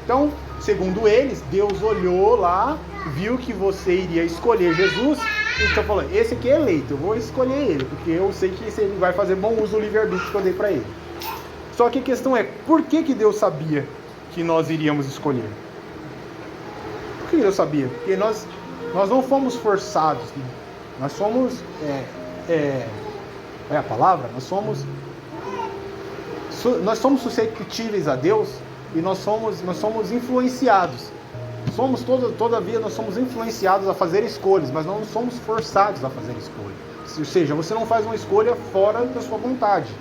Então, segundo eles, Deus olhou lá, viu que você iria escolher Jesus, e está falando, esse aqui é eleito, eu vou escolher ele, porque eu sei que ele vai fazer bom uso do livre-arbítrio que eu dei para ele. Só que a questão é, por que Deus sabia que nós iríamos escolher? Por que Deus sabia? Porque nós não fomos forçados, né? Nós somos... é a palavra? Nós somos suscetíveis a Deus e nós somos influenciados. Todavia, nós somos influenciados a fazer escolhas, mas não somos forçados a fazer escolhas. Ou seja, você não faz uma escolha fora da sua vontade.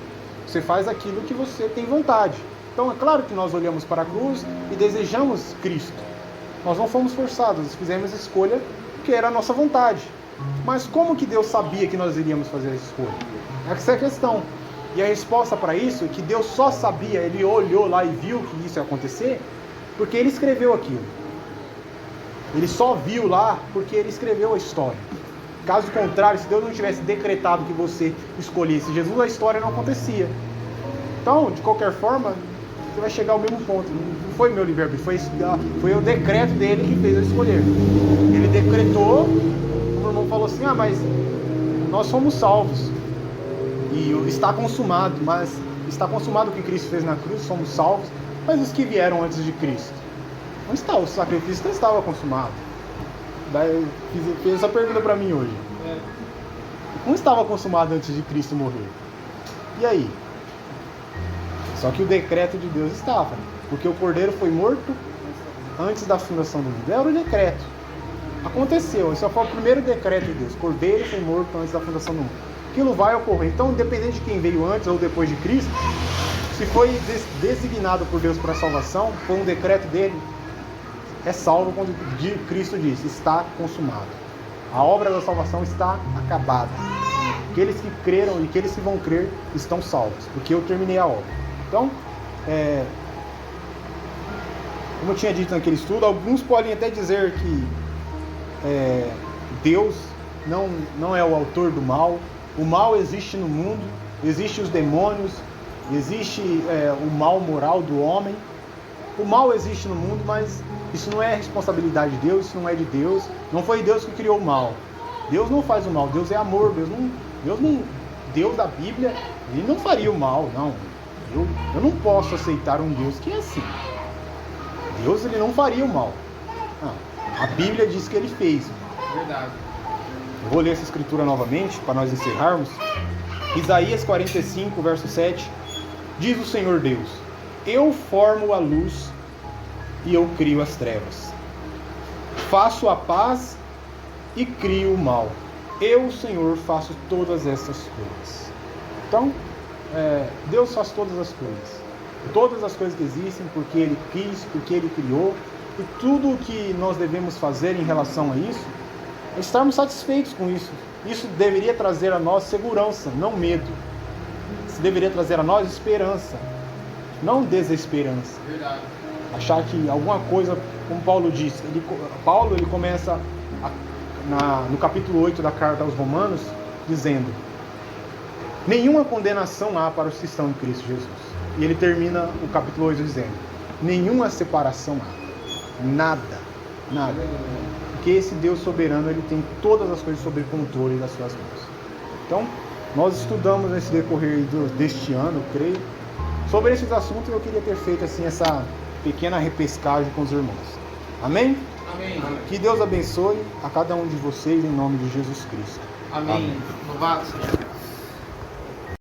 Você faz aquilo que você tem vontade. Então, é claro que nós olhamos para a cruz e desejamos Cristo. Nós não fomos forçados, nós fizemos a escolha que era a nossa vontade. Mas como que Deus sabia que nós iríamos fazer essa escolha? Essa é a questão. E a resposta para isso é que Deus só sabia, ele olhou lá e viu que isso ia acontecer, porque ele escreveu aquilo. Ele só viu lá porque ele escreveu a história. Caso contrário, se Deus não tivesse decretado que você escolhesse Jesus, a história não acontecia. Então, de qualquer forma, você vai chegar ao mesmo ponto. Não foi meu livre-arbítrio, foi o decreto dele que fez eu escolher. Ele decretou, o irmão falou assim, mas nós somos salvos. E está consumado, mas está consumado o que Cristo fez na cruz, somos salvos, mas os que vieram antes de Cristo? Não está, o sacrifício não estava consumado. Daí fez essa pergunta para mim hoje. Não estava consumado antes de Cristo morrer. E aí? Só que o decreto de Deus estava, porque o cordeiro foi morto antes da fundação do mundo. Era o decreto. Aconteceu, esse foi o primeiro decreto de Deus. O cordeiro foi morto antes da fundação do mundo. Aquilo vai ocorrer. Então, independente de quem veio antes ou depois de Cristo, se foi designado por Deus para a salvação, foi um decreto dele, é salvo quando Cristo disse, está consumado. A obra da salvação está acabada. Aqueles que creram e aqueles que vão crer estão salvos, porque eu terminei a obra. Então, como eu tinha dito naquele estudo, alguns podem até dizer que Deus não é o autor do mal. O mal existe no mundo, existem os demônios, existe o mal moral do homem. O mal existe no mundo, mas isso não é responsabilidade de Deus, isso não é de Deus. Não foi Deus que criou o mal. Deus não faz o mal, Deus é amor. Deus da Bíblia, ele não faria o mal, não. Eu não posso aceitar um Deus que é assim. Deus, ele não faria o mal. Não, a Bíblia diz que ele fez. Verdade. Eu vou ler essa escritura novamente para nós encerrarmos. Isaías 45, verso 7. Diz o Senhor Deus: eu formo a luz e eu crio as trevas. Faço a paz e crio o mal. Eu, Senhor, faço todas essas coisas. Então, Deus faz todas as coisas. Todas as coisas que existem, porque Ele quis, porque Ele criou. E tudo o que nós devemos fazer em relação a isso, é estarmos satisfeitos com isso. Isso deveria trazer a nós segurança, não medo. Isso deveria trazer a nós esperança, não desesperança. Verdade. Achar que alguma coisa, como Paulo disse, Paulo começa no capítulo 8 da carta aos Romanos, dizendo: nenhuma condenação há para os que estão em Cristo Jesus. E ele termina o capítulo 8 dizendo: nenhuma separação há. Nada. Porque esse Deus soberano, ele tem todas as coisas sob controle das suas mãos. Então, nós estudamos nesse decorrer deste ano, creio, sobre esses assuntos. Eu queria ter feito assim essa pequena repescagem com os irmãos. Amém? Amém. Que Deus abençoe a cada um de vocês em nome de Jesus Cristo. Amém. Louvado seja.